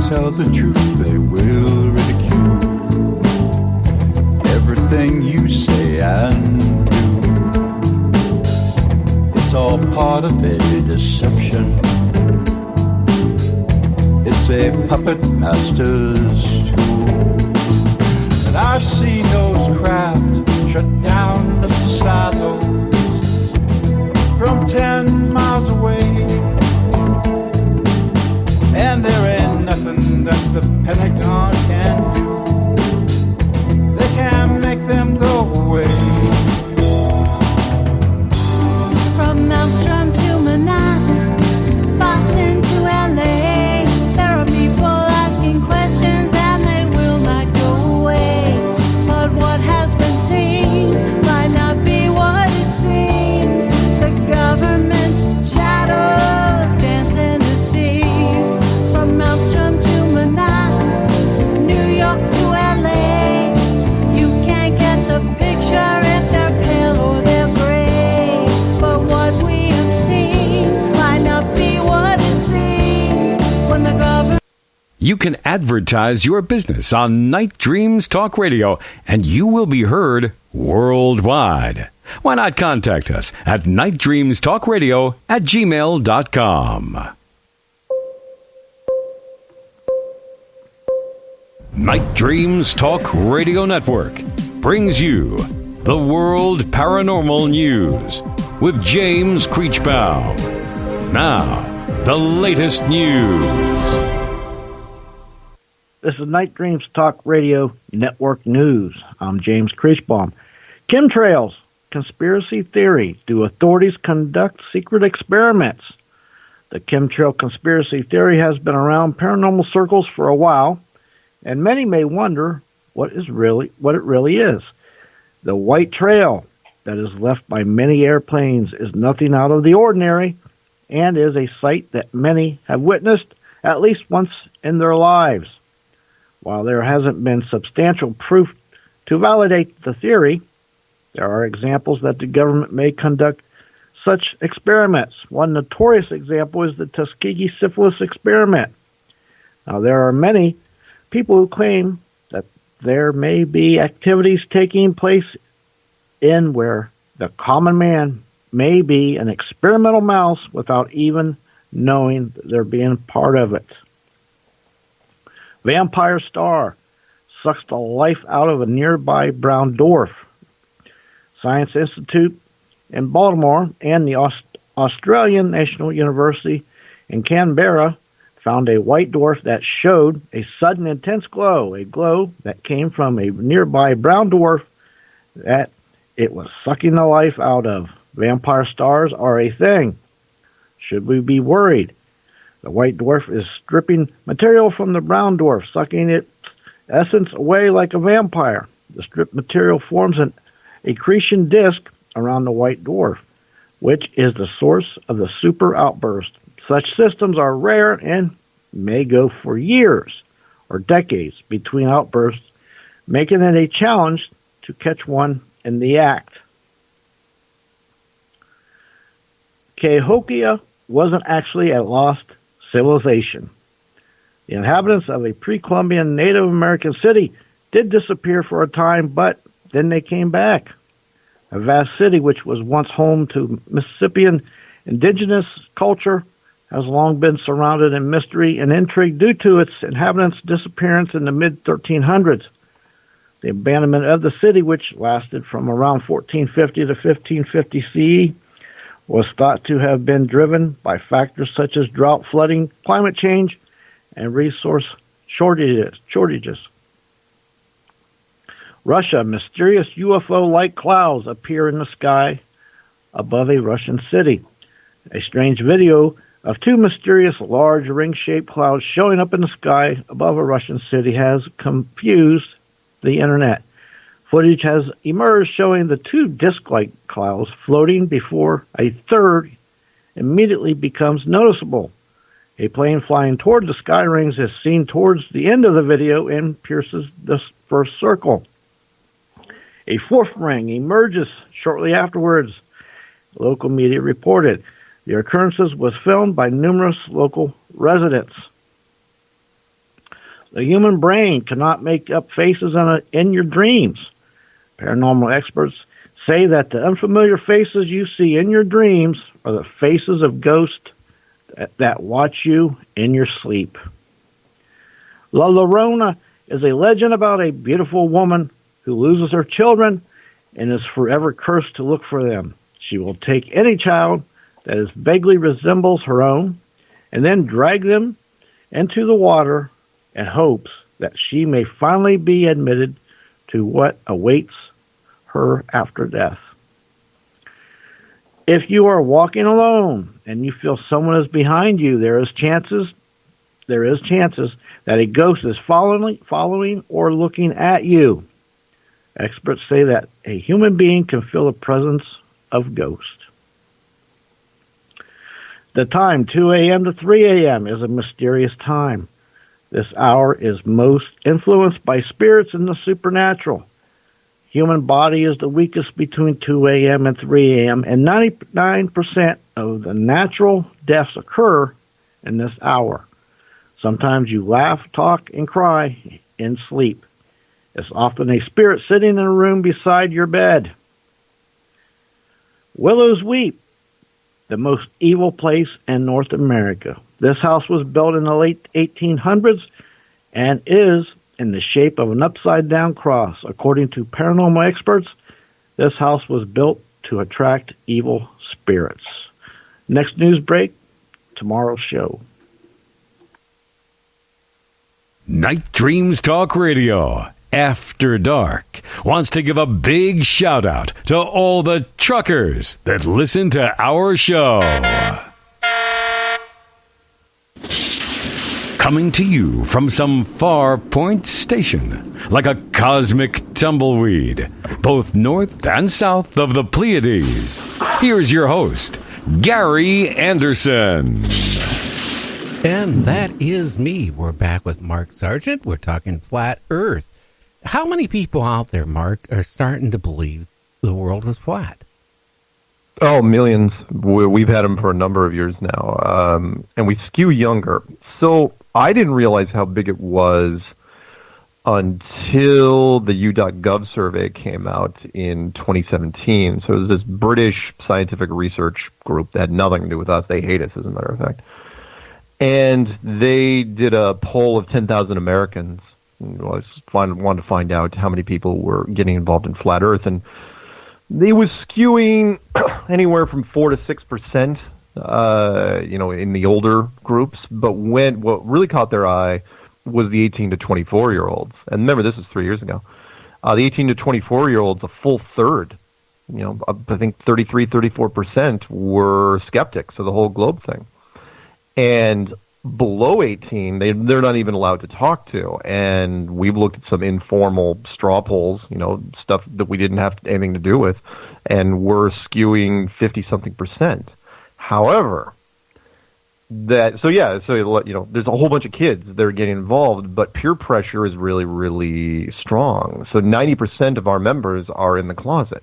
tell the truth, they will ridicule everything you say and do. It's all part of a deception. It's a puppet master's tool. And I've seen those craft shut down the silos from 10 miles away. And there ain't nothing that the Pentagon can do. They can't make them go away. From Malmstrom to Manhattan, Boston to LA, there are people asking questions and they will not go away. But what has been seen might not be what it seems. The government's shadows dance in the sea. From Malmstrom to Manhattan, New York to LA, you can't get the picture if they're pale or they're gray. But what we have seen might not be what it seems when the government. You can advertise your business on Night Dreams Talk Radio, and you will be heard worldwide. Why not contact us at nightdreamstalkradio@gmail.com. Night Dreams Talk Radio Network brings you the World Paranormal News with James Creechbaum. Now, the latest news. This is Night Dreams Talk Radio Network News. I'm James Creechbaum. Chemtrails, conspiracy theory. Do authorities conduct secret experiments? The chemtrail conspiracy theory has been around paranormal circles for a while, and many may wonder what it really is. The white trail that is left by many airplanes is nothing out of the ordinary and is a sight that many have witnessed at least once in their lives. While there hasn't been substantial proof to validate the theory, there are examples that the government may conduct such experiments. One notorious example is the Tuskegee syphilis experiment. Now, there are many people who claim that there may be activities taking place in where the common man may be an experimental mouse without even knowing that they're being part of it. Vampire star sucks the life out of a nearby brown dwarf. Science Institute in Baltimore and the Australian National University in Canberra found a white dwarf that showed a sudden intense glow, a glow that came from a nearby brown dwarf that it was sucking the life out of. Vampire stars are a thing. Should we be worried? The white dwarf is stripping material from the brown dwarf, sucking its essence away like a vampire. The stripped material forms an accretion disk around the white dwarf, which is the source of the super outburst. Such systems are rare and may go for years or decades between outbursts, making it a challenge to catch one in the act. Cahokia wasn't actually a lost civilization. The inhabitants of a pre-Columbian Native American city did disappear for a time, but then they came back. A vast city which was once home to Mississippian indigenous culture has long been surrounded in mystery and intrigue due to its inhabitants' disappearance in the mid-1300s. The abandonment of the city, which lasted from around 1450 to 1550 CE, was thought to have been driven by factors such as drought, flooding, climate change, and resource shortages. Russia, mysterious UFO-like clouds appear in the sky above a Russian city. A strange video of two mysterious large ring-shaped clouds showing up in the sky above a Russian city has confused the internet. Footage has emerged showing the two disc-like clouds floating before a third immediately becomes noticeable. A plane flying toward the sky rings is seen towards the end of the video and pierces the first circle. A fourth ring emerges shortly afterwards, local media reported. The occurrences was filmed by numerous local residents. The human brain cannot make up faces in your dreams. Paranormal experts say that the unfamiliar faces you see in your dreams are the faces of ghosts that watch you in your sleep. La Llorona is a legend about a beautiful woman who loses her children and is forever cursed to look for them. She will take any child that vaguely resembles her own and then drag them into the water in hopes that she may finally be admitted to what awaits her after death. If you are walking alone and you feel someone is behind you, there is chances that a ghost is following or looking at you. Experts say that a human being can feel the presence of ghosts. The time, 2 a.m. to 3 a.m., is a mysterious time. This hour is most influenced by spirits and the supernatural. Human body is the weakest between 2 a.m. and 3 a.m., and 99% of the natural deaths occur in this hour. Sometimes you laugh, talk, and cry in sleep. It's often a spirit sitting in a room beside your bed. Willows Weep, the most evil place in North America. This house was built in the late 1800s and is in the shape of an upside-down cross. According to paranormal experts, this house was built to attract evil spirits. Next news break, tomorrow's show. Night Dreams Talk Radio, After Dark, wants to give a big shout out to all the truckers that listen to our show. Coming to you from some far point station, like a cosmic tumbleweed, both north and south of the Pleiades. Here's your host, Gary Anderson. And that is me. We're back with Mark Sargent. We're talking flat Earth. How many people out there, Mark, are starting to believe the world is flat? Oh, millions. We've had them for a number of years now, and we skew younger. So I didn't realize how big it was until the U.gov survey came out in 2017. So it was this British scientific research group that had nothing to do with us. They hate us, as a matter of fact. And they did a poll of 10,000 Americans. Well, wanted to find out how many people were getting involved in flat Earth, and they was skewing anywhere from 4 to 6%, in the older groups. But what really caught their eye was the 18 to 24-year-olds. And remember, this was 3 years ago. The 18 to 24-year-olds, a full third, I think 33, 34% were skeptics of the whole globe thing. And below 18, they're not even allowed to talk to. And we've looked at some informal straw polls, stuff that we didn't have anything to do with, and we're skewing 50-something%. However, there's a whole bunch of kids that are getting involved, but peer pressure is really, really strong. So 90% of our members are in the closet.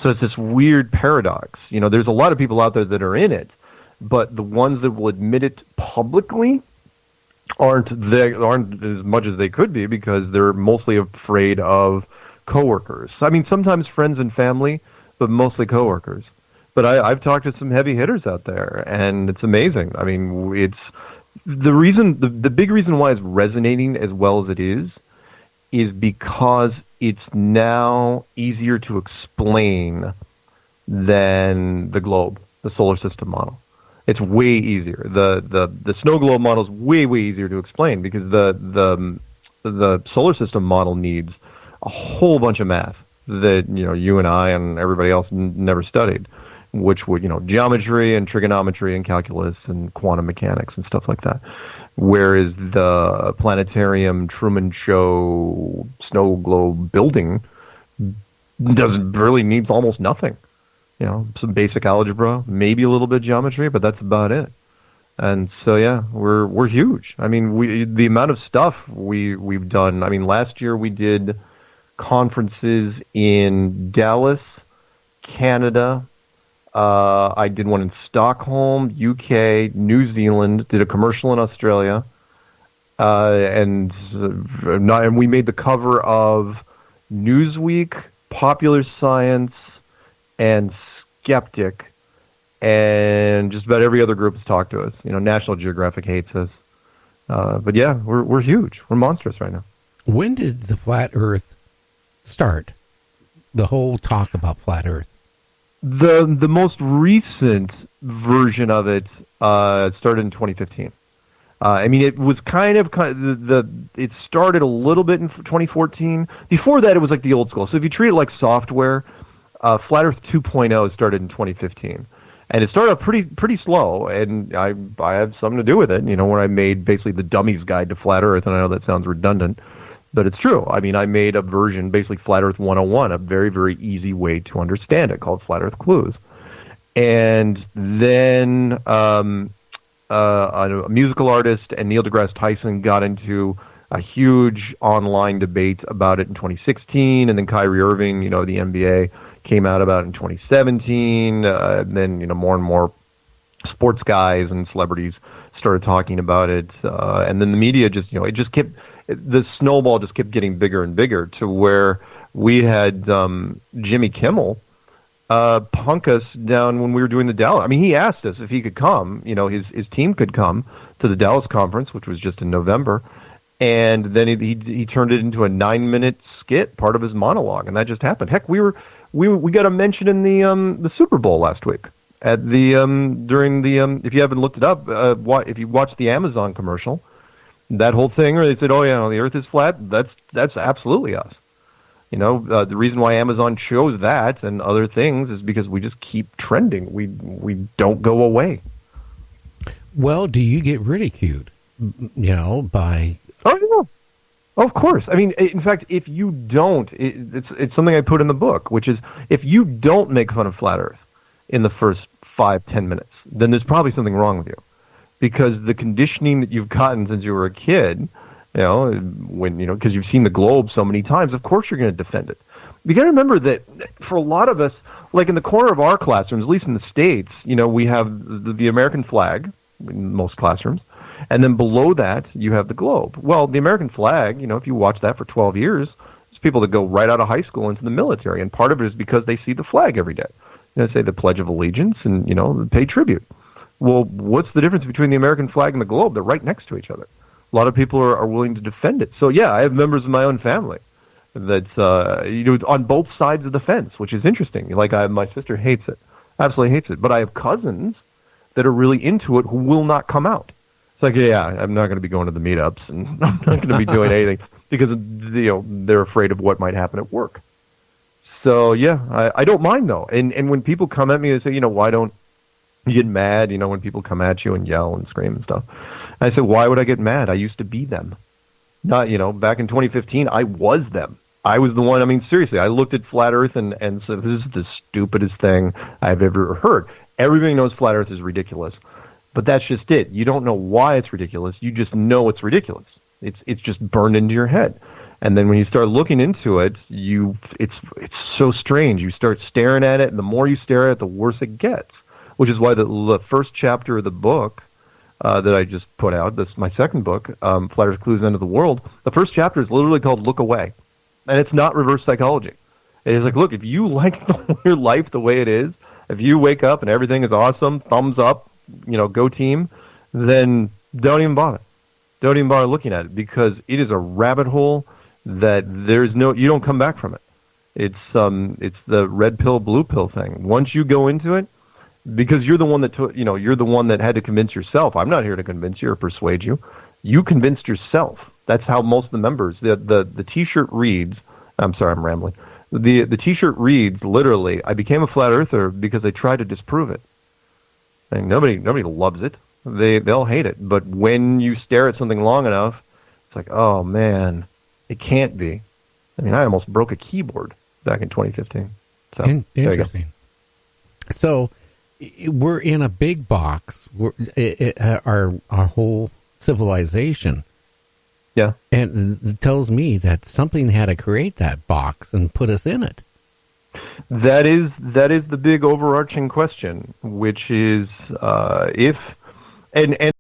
So it's this weird paradox. There's a lot of people out there that are in it, but the ones that will admit it publicly aren't as much as they could be, because they're mostly afraid of coworkers. I mean, sometimes friends and family, but mostly coworkers. But I've talked to some heavy hitters out there, and it's amazing. I mean, it's the big reason why it's resonating as well as it is because it's now easier to explain than the globe, the solar system model. It's way easier. The snow globe model is way easier to explain, because the solar system model needs a whole bunch of math that you and I and everybody else never studied, which would geometry and trigonometry and calculus and quantum mechanics and stuff like that. Whereas the planetarium Truman show snow globe building needs almost nothing. Some basic algebra, maybe a little bit of geometry, but that's about it. And so, yeah, we're huge. I mean, the amount of stuff we've done. I mean, last year we did conferences in Dallas, Canada. I did one in Stockholm, UK, New Zealand. Did a commercial in Australia. and we made the cover of Newsweek, Popular Science, and Skeptic, and just about every other group has talked to us. National Geographic hates us. But yeah, we're huge. We're monstrous right now. When did the flat Earth start? The whole talk about flat Earth. The most recent version of it started in 2015. It was it started a little bit in 2014. Before that, it was like the old school. So if you treat it like software, Flat Earth 2.0 started in 2015. And it started out pretty slow, and I have something to do with it. When I made basically the Dummy's Guide to Flat Earth, and I know that sounds redundant, but it's true. I made a version, basically Flat Earth 101, a very, very easy way to understand it, called Flat Earth Clues. And then a musical artist and Neil deGrasse Tyson got into a huge online debate about it in 2016, and then Kyrie Irving, the NBA, came out about it in 2017. Then more and more sports guys and celebrities started talking about it, and then the media the snowball just kept getting bigger and bigger to where we had Jimmy Kimmel punk us down when we were doing the Dallas. He asked us if he could come. His team could come to the Dallas conference, which was just in November. And then he turned it into a 9-minute skit, part of his monologue, and that just happened. Heck, we got a mention in the Super Bowl last week at the during the if you haven't looked it up, if you watched the Amazon commercial, that whole thing where they said, "Oh yeah, the Earth is flat." That's absolutely us. The reason why Amazon chose that and other things is because we just keep trending. We don't go away. Well, do you get ridiculed? By Oh, yeah. Of course. In fact, if you don't, it's something I put in the book, which is if you don't make fun of Flat Earth in the first 5-10 minutes, then there's probably something wrong with you. Because the conditioning that you've gotten since you were a kid, because you've seen the globe so many times, of course you're going to defend it. You got to remember that for a lot of us, like in the corner of our classrooms, at least in the States, we have the American flag in most classrooms. And then below that, you have the globe. Well, the American flag, if you watch that for 12 years, there's people that go right out of high school into the military. And part of it is because they see the flag every day. Say the Pledge of Allegiance and, pay tribute. Well, what's the difference between the American flag and the globe? They're right next to each other. A lot of people are willing to defend it. So, yeah, I have members of my own family that's, on both sides of the fence, which is interesting. Like, my sister hates it, absolutely hates it. But I have cousins that are really into it who will not come out. It's like, yeah, I'm not going to be going to the meetups, and I'm not going to be doing anything because they're afraid of what might happen at work. So yeah, I don't mind though. And when people come at me and say, why don't you get mad? When people come at you and yell and scream and stuff, I say, why would I get mad? I used to be them. Not back in 2015, I was them. I was the one. Seriously, I looked at Flat Earth and said, this is the stupidest thing I've ever heard. Everybody knows Flat Earth is ridiculous. But that's just it. You don't know why it's ridiculous. You just know it's ridiculous. It's just burned into your head. And then when you start looking into it, it's so strange. You start staring at it, and the more you stare at it, the worse it gets. Which is why the first chapter of the book that I just put out, this my second book, Flat Earth Clues End of the World, the first chapter is literally called Look Away. And it's not reverse psychology. It is like, look, if you like your life the way it is, if you wake up and everything is awesome, thumbs up, go team, then don't even bother. Don't even bother looking at it because it is a rabbit hole that you don't come back from it. It's the red pill, blue pill thing. Once you go into it, because you're the one that you're the one that had to convince yourself. I'm not here to convince you or persuade you. You convinced yourself. That's how most of the members, the T-shirt reads, I'm sorry, I'm rambling. The T-shirt reads literally, I became a flat earther because I tried to disprove it. And nobody loves it. They'll hate it. But when you stare at something long enough, it's like, oh man, it can't be. I almost broke a keyboard back in 2015. So interesting. So we're in a big box. Our whole civilization. Yeah. And it tells me that something had to create that box and put us in it. That is the big overarching question, which is if and